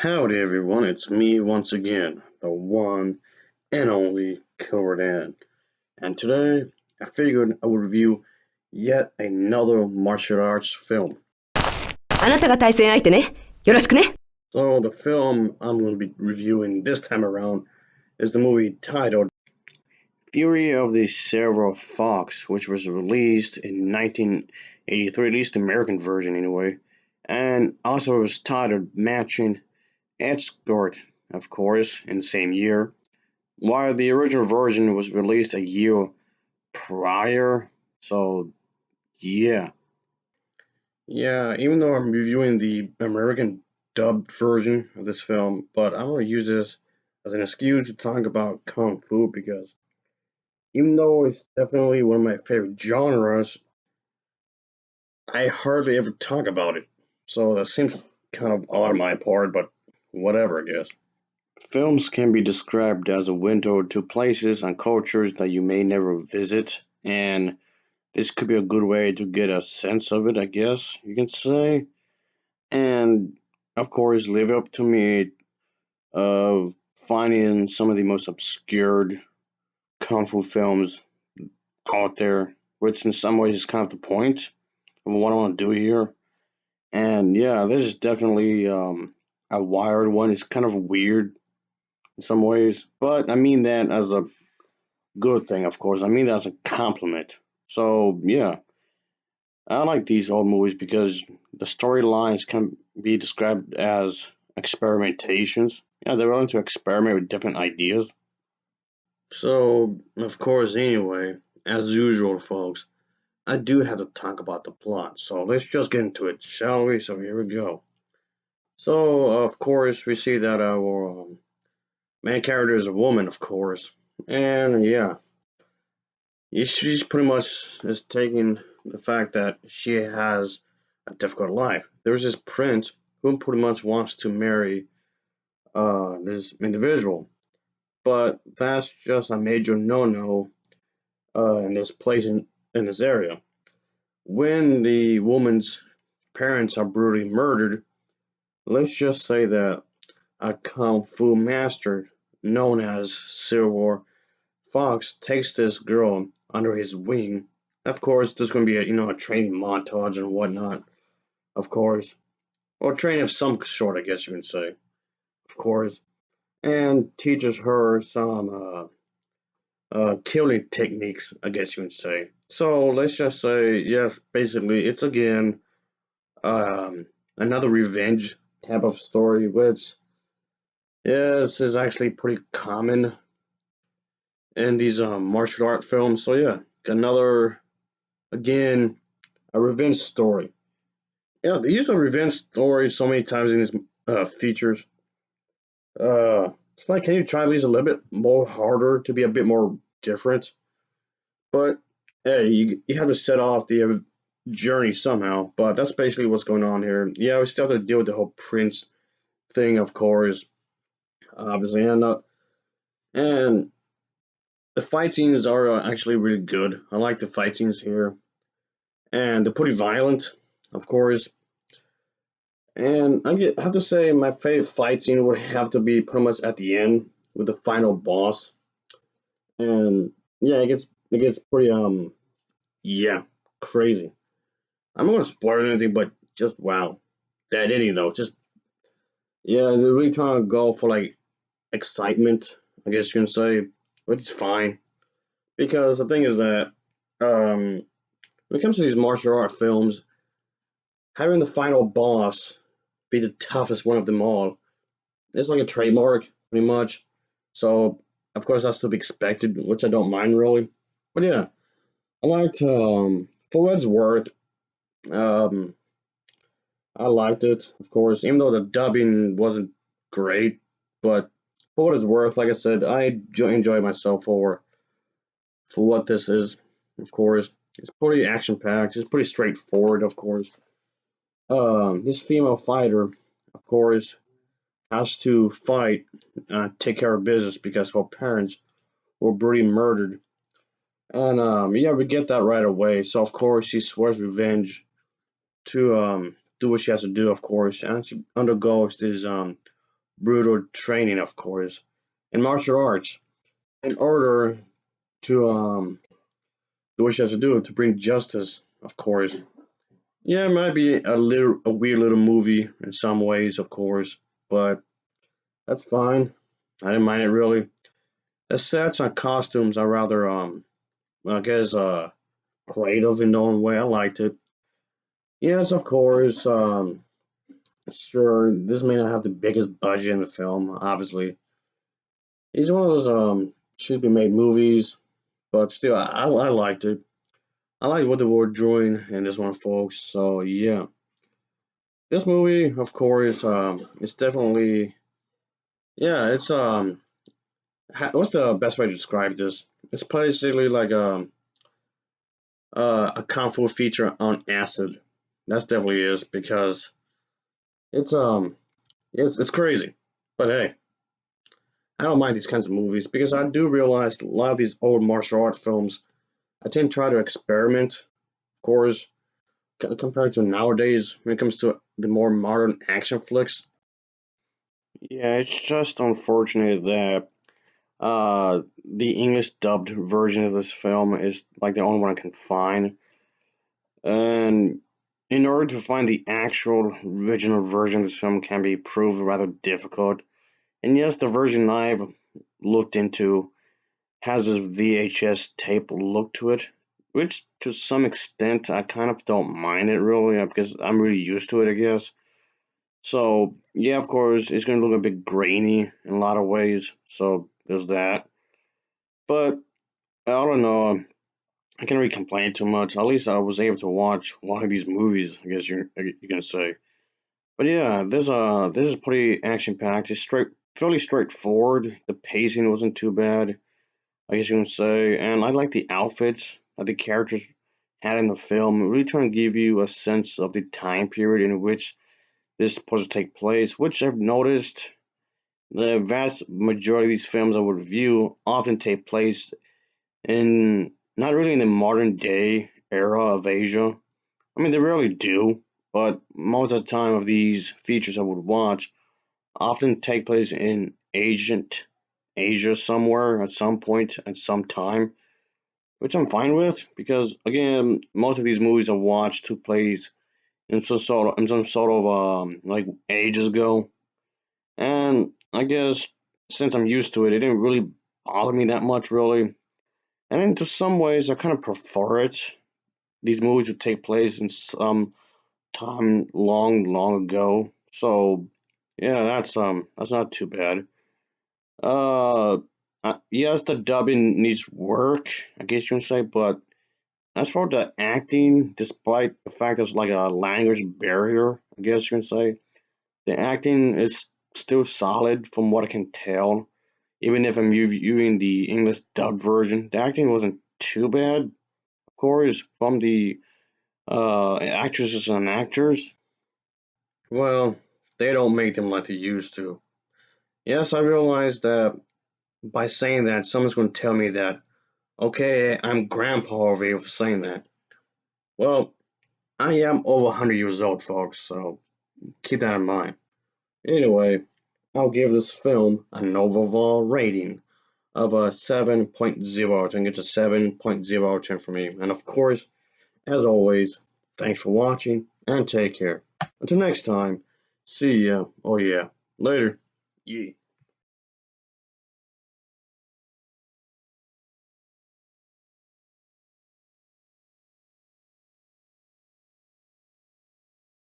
Howdy everyone, it's me once again, the one and only Kilradan. And today, I figured I would review yet another martial arts film. あなたが対戦相手ね。よろしくね。So the film I'm going to be reviewing this time around is the movie titled Fury of the Silver Fox, which was released in 1983, at least the American version anyway, and also was titled matching Escort, of course, in the same year. While the original version was released a year prior, so yeah. Yeah, even though I'm reviewing the American dubbed version of this film, but I'm going to use this as an excuse to talk about Kung Fu because even though it's definitely one of my favorite genres, I hardly ever talk about it. So that seems kind of odd on my part, but whatever, I guess. Films can be described as a window to places and cultures that you may never visit, and this could be a good way to get a sense of it, I guess you can say. And of course, live up to me of finding some of the most obscured kung fu films out there, which in some ways is kind of the point of what I want to do here. And yeah, this is definitely a wired one. It's kind of weird in some ways, but I mean that as a good thing, of course. I mean that as a compliment. So yeah, I like these old movies because the storylines can be described as experimentations. Yeah, they're willing to experiment with different ideas. So, of course, anyway, as usual, folks, I do have to talk about the plot. So let's just get into it, shall we? So here we go. So, of course, we see that our main character is a woman, of course. And yeah, she's pretty much just taking the fact that she has a difficult life. There's this prince who pretty much wants to marry this individual, but that's just a major no-no in this place in this area. When the woman's parents are brutally murdered, let's just say that a kung fu master known as Silver Fox takes this girl under his wing. Of course, there's going to be a training montage and whatnot. Of course, or training of some sort, I guess you can say. Of course, and teaches her some killing techniques, I guess you can say. So let's just say, yes, basically, it's again um, another revenge type of story, which yes is actually pretty common in these martial art films. So yeah, another again a revenge story. Yeah, they use a revenge story so many times in these features. It's like, can you try these a little bit more harder to be a bit more different? But hey, you have to set off the journey somehow. But that's basically what's going on here. Yeah, we still have to deal with the whole prince thing, of course, obviously, and the fight scenes are actually really good. I like the fight scenes here, and they're pretty violent, of course. And have to say my favorite fight scene would have to be pretty much at the end with the final boss. And yeah, it gets pretty yeah, crazy. I'm not gonna spoil anything, but just wow. That ending though, just yeah, they're really trying to go for like excitement, I guess you can say, which is fine. Because the thing is that when it comes to these martial art films, having the final boss be the toughest one of them all, it's like a trademark, pretty much. So of course that's to be expected, which I don't mind really. But yeah, I liked for what it's worth, um I liked it, of course, even though the dubbing wasn't great, but for what it's worth, like I said, I enjoy myself for what this is, of course. It's pretty action packed, it's pretty straightforward, of course. This female fighter, of course, has to fight, take care of business because her parents were brutally murdered. And yeah, we get that right away. So of course she swears revenge to do what she has to do, of course, and she undergoes this brutal training, of course, in martial arts in order to do what she has to do to bring justice, of course. Yeah, it might be a weird little movie in some ways, of course, but that's fine. I didn't mind it really. The sets and costumes are rather I guess creative in their own way. I liked it. Yes, of course. Sure, this may not have the biggest budget in the film. Obviously, it's one of those should be made movies, but still, I liked it. I like what they were doing in this one, folks. So yeah, this movie, of course, it's definitely yeah. It's what's the best way to describe this? It's basically like a kung fu feature on acid. That's definitely is because it's it's crazy. But hey, I don't mind these kinds of movies because I do realize a lot of these old martial arts films I tend to try to experiment, of course, compared to nowadays when it comes to the more modern action flicks. Yeah, it's just unfortunate that the English dubbed version of this film is like the only one I can find. And in order to find the actual original version of this film can be proved rather difficult. And yes, the version I've looked into has this VHS tape look to it, which to some extent I kind of don't mind it really because I'm really used to it, I guess. So yeah, of course, it's gonna look a bit grainy in a lot of ways. So there's that. But I don't know. I can't really complain too much. At least I was able to watch one of these movies. I guess you're gonna say. But yeah, this is pretty action packed. It's fairly straightforward. The pacing wasn't too bad. I guess you can say, and I like the outfits that the characters had in the film. Really trying to give you a sense of the time period in which this is supposed to take place. Which I've noticed the vast majority of these films I would review often take place in not really in the modern day era of Asia. I mean, they rarely do, but most of the time of these features I would watch often take place in ancient Asia somewhere at some point at some time, which I'm fine with because again, most of these movies I watched took place in some sort of like ages ago, and I guess since I'm used to it, it didn't really bother me that much really. And in to some ways, I kind of prefer it. These movies would take place in some time long ago. So yeah, that's not too bad. Uh, yes, the dubbing needs work, I guess you can say, but as for the acting, despite the fact there's like a language barrier, I guess you can say, the acting is still solid from what I can tell. Even if I'm viewing the English dub version, the acting wasn't too bad, of course, from the actresses and actors. Well, they don't make them like they used to. Yes, I realize that by saying that, someone's going to tell me that, okay, I'm grandpa over here for saying that. Well, I am over 100 years old, folks, so keep that in mind. Anyway, I'll give this film an overall rating of a 7.0 out of 10. It's a 7.0 out of 10 for me. And of course, as always, thanks for watching and take care. Until next time, see ya. Oh yeah, later. Yeah.